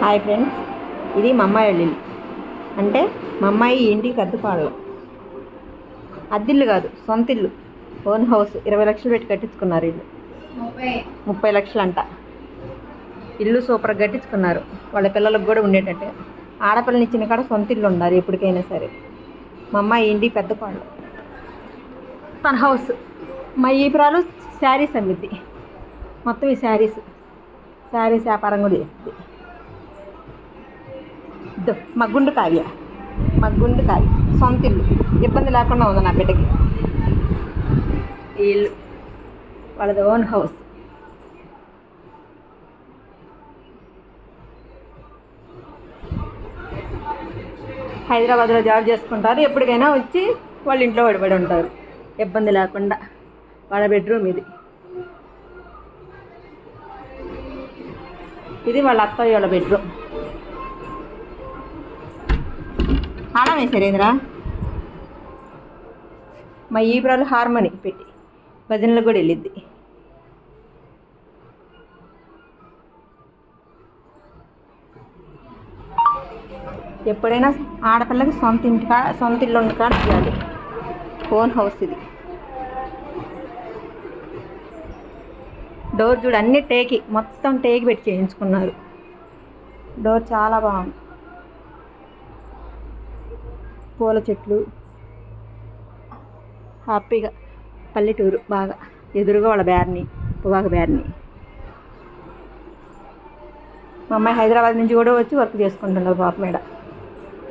Hi friends, ఇది మా అమ్మాయి వాళ్ళ ఇల్లు. అంటే మా అమ్మాయి ఇంటికి అద్దెకోడలు. అద్దిల్లు కాదు, సొంత ఇల్లు, ఓన్ హౌస్. 20 లక్షలు పెట్టి కట్టించుకున్నారు ఇల్లు. 30 లక్షలు అంట. ఇల్లు సూపర్గా కట్టించుకున్నారు, వాళ్ళ పిల్లలకు కూడా ఉండేటట్టు. ఆడపిల్లని ఇచ్చిన కాడ సొంత ఇల్లు ఉండాలి ఎప్పటికైనా సరే. మా అమ్మాయి ఇంటికి పెద్ద కోడలు. తన హౌస్. మా ఈపురాలు శారీస్ అమ్మిద్ది. మొత్తం ఈ శారీస్ వ్యాపారం కూడా చేస్తుంది. మా గుండు కావ్య సొంత ఇల్లు, ఇబ్బంది లేకుండా ఉంది నా బిడ్డకి. ఈ ఇల్లు వాళ్ళది ఓన్ హౌస్. హైదరాబాద్లో జాబ్ చేసుకుంటారు, ఎప్పటికైనా వచ్చి వాళ్ళ ఇంట్లో పడిపడి ఉంటారు ఇబ్బంది లేకుండా. వాళ్ళ బెడ్రూమ్ ఇది వాళ్ళ అత్తయ్య వాళ్ళ బెడ్రూమ్. ఆడం వేసారేంద్రా. మా ఈపురాలు హార్మోని పెట్టి భజనలకు కూడా వెళ్ళిద్ది. ఎప్పుడైనా ఆడపిల్లకి సొంత ఇల్లు ఉన్న కాడ చేయాలి. ఓన్ హౌస్ ఇది. డోర్ చూడు, అన్నీ టేకి, మొత్తం టేకి పెట్టి చేయించుకున్నారు. డోర్ చాలా బాగుంది. పూల చెట్లు, హ్యాపీగా పల్లెటూరు బాగా. ఎదురుగా వాళ్ళ పొగాకు బ్యార్ని. మా అమ్మాయి హైదరాబాద్ నుంచి కూడా వచ్చి వర్క్ చేసుకుంటున్నారు పాప మీద.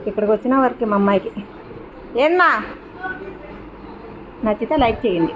ఇక్కడికి వచ్చిన వర్క్ మా అమ్మాయికి. ఏందా నచ్చితే లైక్ చేయండి.